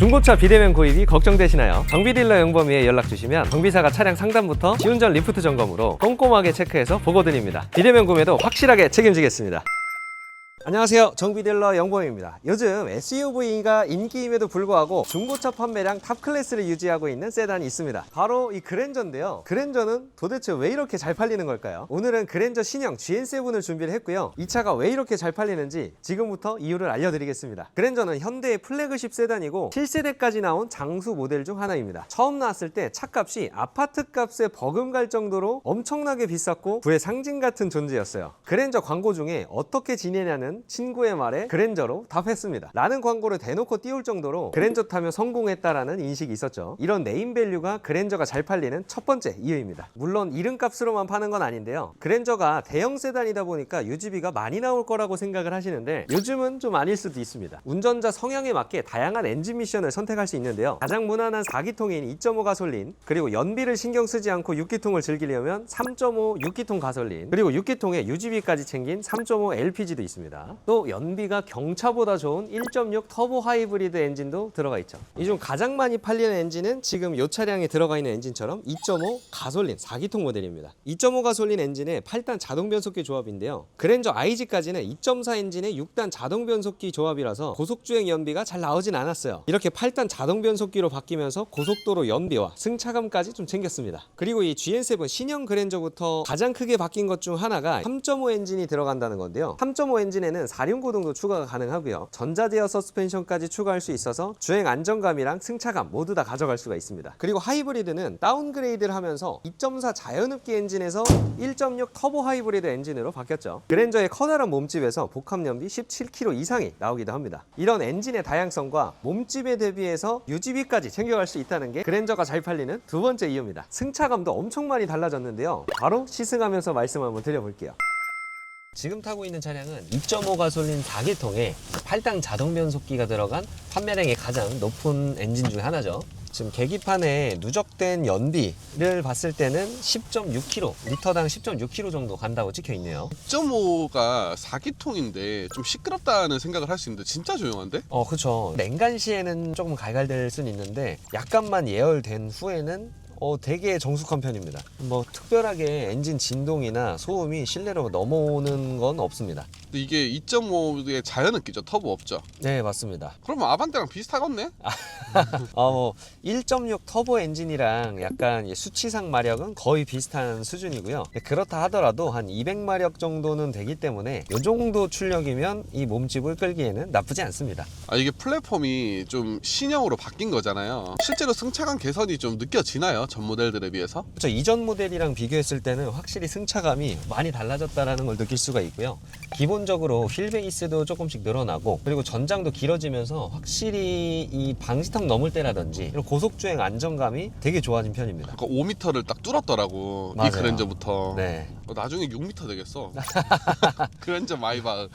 중고차 비대면 구입이 걱정되시나요? 정비딜러 영범이에 연락 주시면 정비사가 차량 상담부터 시운전 리프트 점검으로 꼼꼼하게 체크해서 보고 드립니다. 비대면 구매도 확실하게 책임지겠습니다. 안녕하세요, 정비딜러 영범입니다. 요즘 SUV가 인기임에도 불구하고 중고차 판매량 탑클래스를 유지하고 있는 세단이 있습니다. 바로 이 그랜저인데요. 그랜저는 도대체 왜 이렇게 잘 팔리는 걸까요? 오늘은 그랜저 신형 GN7을 준비를 했고요. 이 차가 왜 이렇게 잘 팔리는지 지금부터 이유를 알려드리겠습니다. 그랜저는 현대의 플래그십 세단이고 7세대까지 나온 장수 모델 중 하나입니다. 처음 나왔을 때 차값이 아파트 값에 버금갈 정도로 엄청나게 비쌌고 부의 상징 같은 존재였어요. 그랜저 광고 중에 어떻게 지내냐는 친구의 말에 그랜저로 답했습니다 라는 광고를 대놓고 띄울 정도로 그랜저 타면 성공했다라는 인식이 있었죠. 이런 네임밸류가 그랜저가 잘 팔리는 첫 번째 이유입니다. 물론 이름값으로만 파는 건 아닌데요. 그랜저가 대형 세단이다 보니까 유지비가 많이 나올 거라고 생각을 하시는데 요즘은 좀 아닐 수도 있습니다. 운전자 성향에 맞게 다양한 엔진 미션을 선택할 수 있는데요. 가장 무난한 4기통인 2.5 가솔린, 그리고 연비를 신경 쓰지 않고 6기통을 즐기려면 3.5 6기통 가솔린, 그리고 6기통에 유지비까지 챙긴 3.5 LPG도 있습니다. 또 연비가 경차보다 좋은 1.6 터보 하이브리드 엔진도 들어가 있죠. 이 중 가장 많이 팔리는 엔진은 지금 이 차량에 들어가 있는 엔진처럼 2.5 가솔린 4기통 모델입니다. 2.5 가솔린 엔진에 8단 자동 변속기 조합인데요. 그랜저 IG까지는 2.4 엔진에 6단 자동 변속기 조합이라서 고속주행 연비가 잘 나오진 않았어요. 이렇게 8단 자동 변속기로 바뀌면서 고속도로 연비와 승차감까지 좀 챙겼습니다. 그리고 이 GN7 신형 그랜저부터 가장 크게 바뀐 것 중 하나가 3.5 엔진이 들어간다는 건데요. 3.5 엔진에는 4륜구동도 추가가 가능하고요. 전자제어 서스펜션까지 추가할 수 있어서 주행 안정감이랑 승차감 모두 다 가져갈 수가 있습니다. 그리고 하이브리드는 다운그레이드를 하면서 2.4 자연흡기 엔진에서 1.6 터보 하이브리드 엔진으로 바뀌었죠. 그랜저의 커다란 몸집에서 복합연비 17kg 이상이 나오기도 합니다. 이런 엔진의 다양성과 몸집에 대비해서 유지비까지 챙겨갈 수 있다는 게 그랜저가 잘 팔리는 두 번째 이유입니다. 승차감도 엄청 많이 달라졌는데요. 바로 시승하면서 말씀 한번 드려볼게요. 지금 타고 있는 차량은 2.5 가솔린 4기통에 8단 자동 변속기가 들어간 판매량이 가장 높은 엔진 중 하나죠. 지금 계기판에 누적된 연비를 봤을 때는 10.6km, 리터당 10.6km 정도 간다고 찍혀 있네요. 2.5가 4기통인데 좀 시끄럽다는 생각을 할 수 있는데 진짜 조용한데? 그쵸. 냉간시에는 조금 갈갈될 수는 있는데 약간만 예열된 후에는 되게 정숙한 편입니다. 뭐 특별하게 엔진 진동이나 소음이 실내로 넘어오는 건 없습니다. 근데 이게 2.5의 자연흡기죠? 터보 없죠? 네, 맞습니다. 그러면 아반떼랑 비슷하겠네? 1.6 터보 엔진이랑 약간 수치상 마력은 거의 비슷한 수준이고요. 그렇다 하더라도 한 200마력 정도는 되기 때문에 이 정도 출력이면 이 몸집을 끌기에는 나쁘지 않습니다. 이게 플랫폼이 좀 신형으로 바뀐 거잖아요. 실제로 승차감 개선이 좀 느껴지나요? 전 모델들에 비해서? 그렇죠. 이전 모델이랑 비교했을 때는 확실히 승차감이 많이 달라졌다는 걸 느낄 수가 있고요. 기본적으로 휠 베이스도 조금씩 늘어나고, 그리고 전장도 길어지면서 확실히 이 방지턱 넘을 때라든지 이런 고속주행 안정감이 되게 좋아진 편입니다. 그러니까 5m를 딱 뚫었더라고. 맞아요. 이 그랜저부터. 네. 나중에 6m 되겠어. 그랜저 마이박.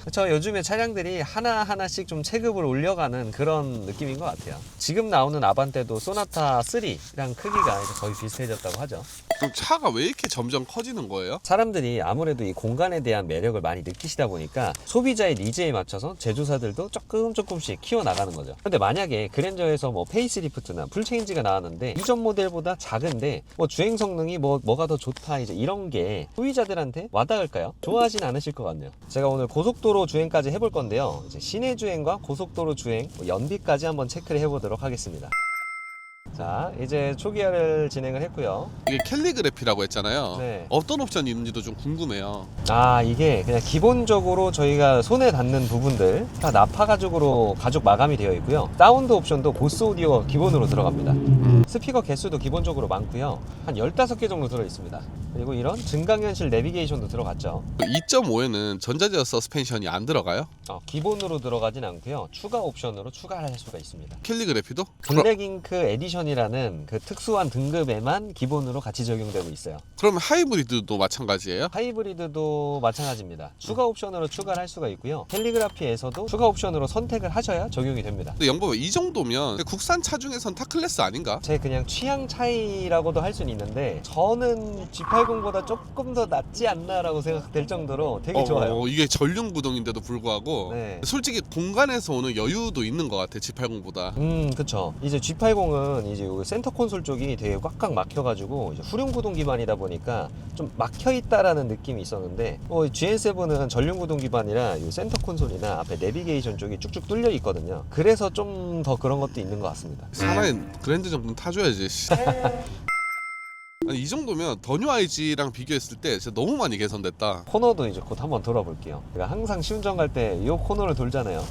그렇죠. 요즘에 차량들이 하나하나씩 좀 체급을 올려가는 그런 느낌인 것 같아요. 지금 나오는 아반떼도 소나타 3랑 크기가 이제 거의 비슷해졌다고 하죠. 그럼 차가 왜 이렇게 점점 커지는 거예요? 사람들이 아무래도 이 공간에 대한 매력을 많이 느끼시다 보니까 소비자의 니즈에 맞춰서 제조사들도 조금씩 키워나가는 거죠. 근데 만약에 그랜저에서 뭐 페이스리프트나 풀체인지가 나왔는데 이전 모델보다 작은데 뭐 주행 성능이 뭐가 더 좋다 이제 이런 게 소비자들한테 와닿을까요? 좋아하진 않으실 것 같네요. 제가 오늘 고속도로 주행까지 해볼 건데요. 이제 시내 주행과 고속도로 주행, 연비까지 한번 체크를 해보도록 하겠습니다. 자, 이제 초기화를 진행을 했고요. 이게 캘리그래피라고 했잖아요. 네. 어떤 옵션이 있는지도 좀 궁금해요. 이게 그냥 기본적으로 저희가 손에 닿는 부분들 다 나파 가죽으로 가죽 마감이 되어 있고요. 사운드 옵션도 보스 오디오가 기본으로 들어갑니다. 스피커 개수도 기본적으로 많고요. 한 15개 정도 들어 있습니다. 그리고 이런 증강현실 내비게이션도 들어갔죠. 2.5에는 전자제어 서스펜션이 안 들어가요? 기본으로 들어가진 않고요. 추가 옵션으로 추가할 수가 있습니다. 캘리그래피도? 블랙잉크 에디션이라는 그 특수한 등급에만 기본으로 같이 적용되고 있어요. 그러면 하이브리드도 마찬가지예요? 하이브리드도 마찬가지입니다. 추가 옵션으로 추가를 할 수가 있고요. 캘리그라피에서도 추가 옵션으로 선택을 하셔야 적용이 됩니다. 근데 영범아, 이 정도면 국산 차 중에선 타 클래스 아닌가? 제 그냥 취향 차이라고도 할 수는 있는데 저는 G8 G80보다 조금 더 낫지 않나라고 생각될 정도로 되게 좋아요. 이게 전륜 구동인데도 불구하고 네. 솔직히 공간에서 오는 여유도 있는 것 같아 G80보다. 그쵸. 이제 G80은 이제 요 센터 콘솔 쪽이 되게 꽉꽉 막혀가지고 이제 후륜 구동 기반이다 보니까 좀 막혀있다라는 느낌이 있었는데 GN7은 전륜 구동 기반이라 요 센터 콘솔이나 앞에 내비게이션 쪽이 쭉쭉 뚫려 있거든요. 그래서 좀 더 그런 것도 있는 것 같습니다. 사나이 그랜드 정도는 타줘야지. 아니, 이 정도면 더뉴 IG랑 비교했을 때 진짜 너무 많이 개선됐다. 코너도 이제 곧 한번 돌아볼게요. 제가 항상 시운전 갈 때 이 코너를 돌잖아요.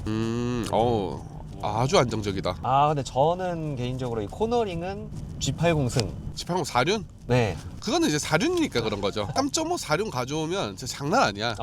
아주 안정적이다. 아 근데 저는 개인적으로 이 코너링은 G80 승. G80 4륜? 네. 그거는 이제 4륜이니까 그런 거죠. 3.5 4륜 가져오면 진짜 장난 아니야.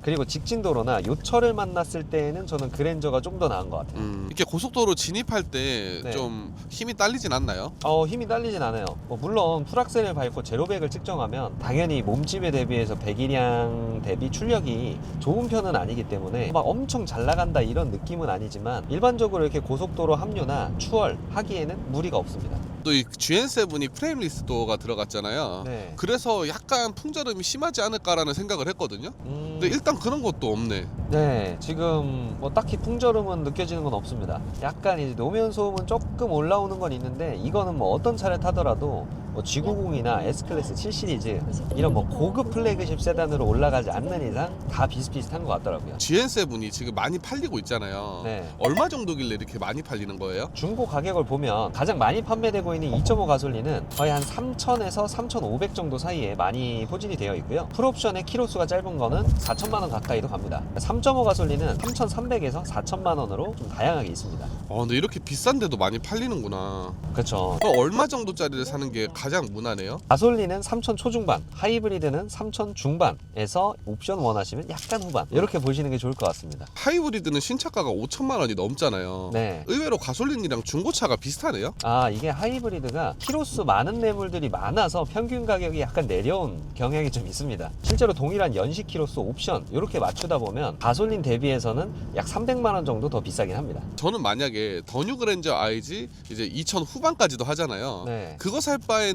그리고 직진도로나 요철을 만났을 때는 저는 그랜저가 좀 더 나은 것 같아요. 이렇게 고속도로 진입할 때 네. 좀 힘이 딸리진 않나요? 힘이 딸리진 않아요. 물론 풀악셀을 밟고 제로백을 측정하면 당연히 몸집에 대비해서 배기량 대비 출력이 좋은 편은 아니기 때문에 막 엄청 잘 나간다 이런 느낌은 아니지만 일반적으로 이렇게 고속도로 합류나 추월 하기에는 무리가 없습니다. 또 이 GN7이 프레임리스 도어가 들어갔잖아요. 네. 그래서 약간 풍절음이 심하지 않을까라는 생각을 했거든요. 근데 일단 그런 것도 없네. 네, 지금 뭐 딱히 풍절음은 느껴지는 건 없습니다. 약간 이제 노면 소음은 조금 올라오는 건 있는데 이거는 뭐 어떤 차를 타더라도 뭐 G90이나 S클래스 7시리즈 이런 뭐 고급 플래그십 세단으로 올라가지 않는 이상 다 비슷비슷한 것 같더라고요. GN7이 지금 많이 팔리고 있잖아요. 네. 얼마 정도길래 이렇게 많이 팔리는 거예요? 중고 가격을 보면 가장 많이 판매되고 있는 2.5 가솔린은 거의 한 3,000에서 3,500 정도 사이에 많이 포진이 되어 있고요. 풀옵션의 키로수가 짧은 거는 4천만 원 가까이도 갑니다. 3.5 가솔린은 3,300에서 4천만 원으로 좀 다양하게 있습니다. 근데 이렇게 비싼데도 많이 팔리는구나. 그렇죠. 그럼 얼마 정도짜리를 사는 게 가장 무난해요? 가솔린은 3천 초중반, 하이브리드는 3천 중반에서 옵션 원하시면 약간 후반 이렇게 보시는 게 좋을 것 같습니다. 하이브리드는 신차가가 5천만 원이 넘잖아요. 네. 의외로 가솔린이랑 중고차가 비슷하네요. 이게 하이브리드가 키로수 많은 매물들이 많아서 평균 가격이 약간 내려온 경향이 좀 있습니다. 실제로 동일한 연식 키로수 옵션 이렇게 맞추다 보면 가솔린 대비해서는 약 300만 원 정도 더 비싸긴 합니다. 저는 만약에 더뉴 그랜저 IG 이제 2천 후반까지도 하잖아요. 네. 그거 살 바에는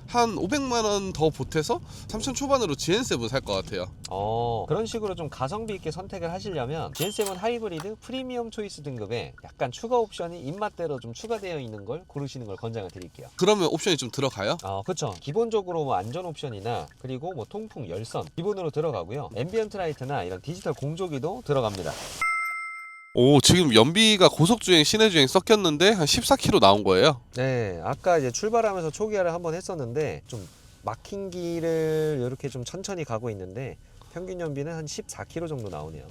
한 500만 원 더 보태서 3천 초반으로 GN7 살 것 같아요. 그런 식으로 좀 가성비 있게 선택을 하시려면 GN7 하이브리드 프리미엄 초이스 등급에 약간 추가 옵션이 입맛대로 좀 추가되어 있는 걸 고르시는 걸 권장을 드릴게요. 그러면 옵션이 좀 들어가요? 그렇죠. 기본적으로 뭐 안전 옵션이나 그리고 뭐 통풍, 열선 기본으로 들어가고요. 앰비언트 라이트나 이런 디지털 공조기도 들어갑니다. 지금 연비가 고속주행, 시내주행 섞였는데 한 14km 나온 거예요? 네, 아까 이제 출발하면서 초기화를 한번 했었는데 좀 막힌 길을 이렇게 좀 천천히 가고 있는데 평균 연비는 한 14km 정도 나오네요.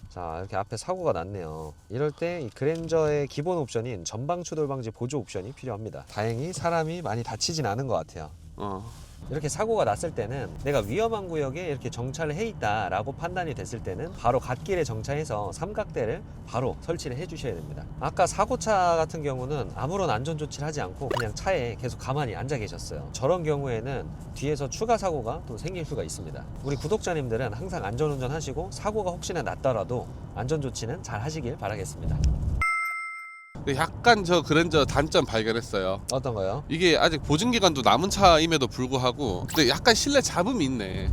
자, 이렇게 앞에 사고가 났네요. 이럴 때 이 그랜저의 기본 옵션인 전방 추돌 방지 보조 옵션이 필요합니다. 다행히 사람이 많이 다치진 않은 것 같아요. 이렇게 사고가 났을 때는 내가 위험한 구역에 이렇게 정차를 해 있다라고 판단이 됐을 때는 바로 갓길에 정차해서 삼각대를 바로 설치를 해 주셔야 됩니다. 아까 사고차 같은 경우는 아무런 안전 조치를 하지 않고 그냥 차에 계속 가만히 앉아 계셨어요. 저런 경우에는 뒤에서 추가 사고가 또 생길 수가 있습니다. 우리 구독자님들은 항상 안전운전 하시고 사고가 혹시나 났더라도 안전 조치는 잘 하시길 바라겠습니다. 약간 저 그랜저 단점 발견했어요. 어떤 거요? 이게 아직 보증기간도 남은 차임에도 불구하고 근데 약간 실내 잡음이 있네.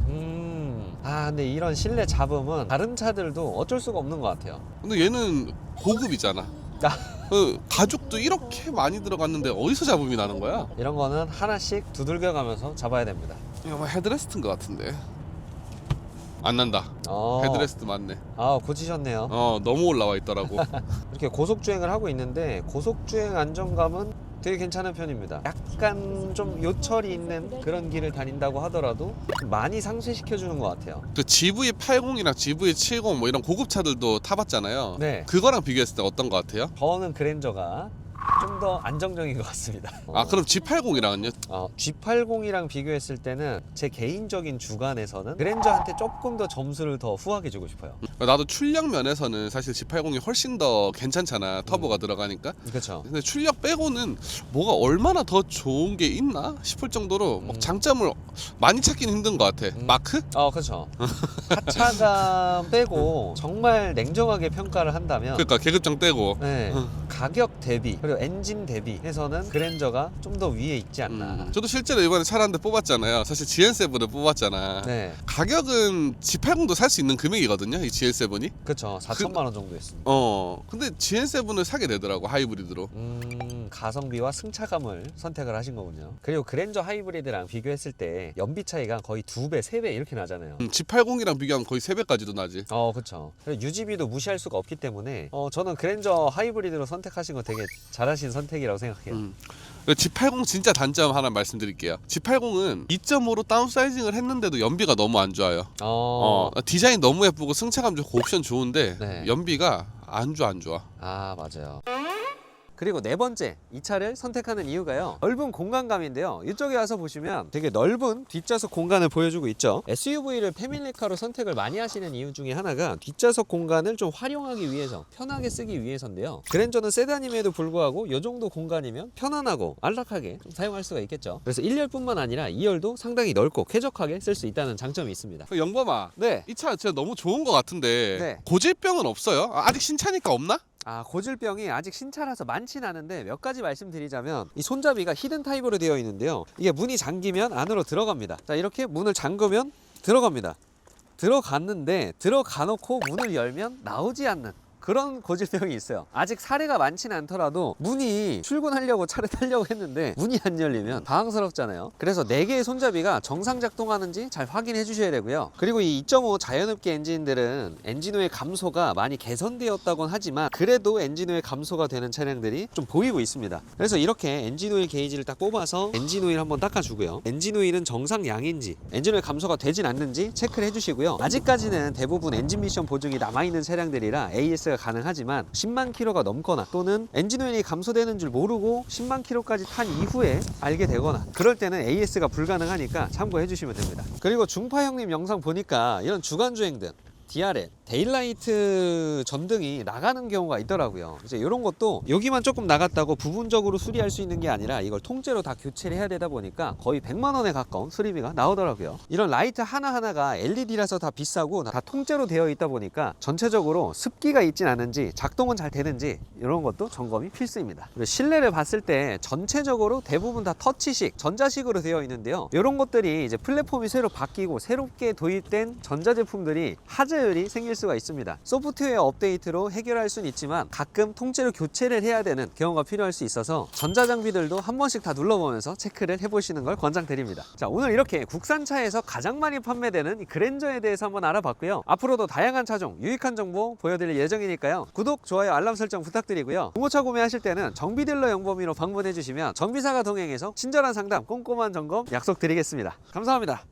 근데 이런 실내 잡음은 다른 차들도 어쩔 수가 없는 것 같아요. 근데 얘는 고급이잖아. 가죽도 이렇게 많이 들어갔는데 어디서 잡음이 나는 거야? 이런 거는 하나씩 두들겨 가면서 잡아야 됩니다. 이거 뭐 헤드레스트인 것 같은데 안 난다. 헤드레스트 맞네. 고치셨네요. 너무 올라와 있더라고. 이렇게 고속주행을 하고 있는데 고속주행 안정감은 되게 괜찮은 편입니다. 약간 좀 요철이 있는 그런 길을 다닌다고 하더라도 많이 상쇄시켜주는 것 같아요. 그 GV80이랑 GV70 뭐 이런 고급차들도 타봤잖아요. 네. 그거랑 비교했을 때 어떤 것 같아요? 저는 그랜저가 좀 더 안정적인 것 같습니다. 그럼 G80이랑은요? G80이랑 비교했을 때는 제 개인적인 주관에서는 그랜저한테 조금 더 점수를 더 후하게 주고 싶어요. 나도 출력 면에서는 사실 G80이 훨씬 더 괜찮잖아. 터보가 들어가니까. 그렇죠. 근데 출력 빼고는 뭐가 얼마나 더 좋은 게 있나 싶을 정도로 막 장점을 많이 찾기는 힘든 것 같아. 마크? 그렇죠. 하차감 빼고 정말 냉정하게 평가를 한다면 그러니까 계급장 떼고 네, 가격 대비 그리고 엔진 대비 해서는 그랜저가 좀 더 위에 있지 않나. 저도 실제로 이번에 차를 한 대 뽑았잖아요. 사실 GL7을 뽑았잖아. 네, 가격은 G80도 살 수 있는 금액이거든요, 이 GL7이. 그쵸. 4천만 원 정도 했습니다. 근데 GL7을 사게 되더라고, 하이브리드로. 가성비와 승차감을 선택을 하신 거군요. 그리고 그랜저 하이브리드랑 비교했을 때 연비 차이가 거의 2배, 3배 이렇게 나잖아요. G80이랑 비교하면 거의 3배까지도 나지. 그쵸. 그리고 유지비도 무시할 수가 없기 때문에 저는 그랜저 하이브리드로 선택하신 거 되게 잘하신 선택이라고 생각해요. G80 진짜 단점 하나 말씀드릴게요. G80은 2.5로 다운사이징을 했는데도 연비가 너무 안 좋아요. 디자인 너무 예쁘고 승차감 좋고 옵션 좋은데 네. 연비가 안 좋아. 맞아요. 그리고 네 번째, 이 차를 선택하는 이유가요, 넓은 공간감인데요. 이쪽에 와서 보시면 되게 넓은 뒷좌석 공간을 보여주고 있죠. SUV를 패밀리카로 선택을 많이 하시는 이유 중에 하나가 뒷좌석 공간을 좀 활용하기 위해서, 편하게 쓰기 위해서인데요. 그랜저는 세단임에도 불구하고 이 정도 공간이면 편안하고 안락하게 좀 사용할 수가 있겠죠. 그래서 1열뿐만 아니라 2열도 상당히 넓고 쾌적하게 쓸 수 있다는 장점이 있습니다. 영범아, 네. 이 차 진짜 너무 좋은 것 같은데 네. 고질병은 없어요? 아직 신차니까 없나? 고질병이 아직 신차라서 많진 않은데 몇 가지 말씀드리자면, 이 손잡이가 히든 타입으로 되어 있는데요. 이게 문이 잠기면 안으로 들어갑니다. 자, 이렇게 문을 잠그면 들어갑니다. 들어갔는데 들어가 놓고 문을 열면 나오지 않는 그런 고질병이 있어요. 아직 사례가 많지는 않더라도 문이 출근하려고 차를 타려고 했는데 문이 안 열리면 당황스럽잖아요. 그래서 4개의 손잡이가 정상 작동하는지 잘 확인해 주셔야 되고요. 그리고 이 2.5 자연흡기 엔진들은 엔진오일 감소가 많이 개선되었다곤 하지만 그래도 엔진오일 감소가 되는 차량들이 좀 보이고 있습니다. 그래서 이렇게 엔진오일 게이지를 딱 뽑아서 엔진오일 한번 닦아주고요. 엔진오일은 정상 양인지, 엔진오일 감소가 되진 않는지 체크를 해주시고요. 아직까지는 대부분 엔진 미션 보증이 남아있는 차량들이라 AS가 가능하지만 10만 킬로가 넘거나 또는 엔진오일이 감소되는 줄 모르고 10만 킬로까지 탄 이후에 알게 되거나 그럴 때는 AS가 불가능하니까 참고해 주시면 됩니다. 그리고 중파 형님 영상 보니까 이런 주간 주행등, DRL, 데일라이트 전등이 나가는 경우가 있더라고요. 이제 이런 것도 여기만 조금 나갔다고 부분적으로 수리할 수 있는 게 아니라 이걸 통째로 다 교체를 해야 되다 보니까 거의 100만 원에 가까운 수리비가 나오더라고요. 이런 라이트 하나하나가 LED라서 다 비싸고 다 통째로 되어 있다 보니까 전체적으로 습기가 있진 않은지 작동은 잘 되는지 이런 것도 점검이 필수입니다. 그리고 실내를 봤을 때 전체적으로 대부분 다 터치식, 전자식으로 되어 있는데요. 이런 것들이 이제 플랫폼이 새로 바뀌고 새롭게 도입된 전자제품들이 하자율이 생길 수가 있습니다. 소프트웨어 업데이트로 해결할 수는 있지만 가끔 통째로 교체를 해야 되는 경우가 필요할 수 있어서 전자장비들도 한 번씩 다 눌러보면서 체크를 해보시는 걸 권장드립니다. 자, 오늘 이렇게 국산차에서 가장 많이 판매되는 이 그랜저에 대해서 한번 알아봤고요. 앞으로도 다양한 차종, 유익한 정보 보여드릴 예정이니까요. 구독, 좋아요, 알람 설정 부탁드리고요. 중고차 구매하실 때는 정비딜러 영범이로 방문해 주시면 정비사가 동행해서 친절한 상담, 꼼꼼한 점검 약속드리겠습니다. 감사합니다.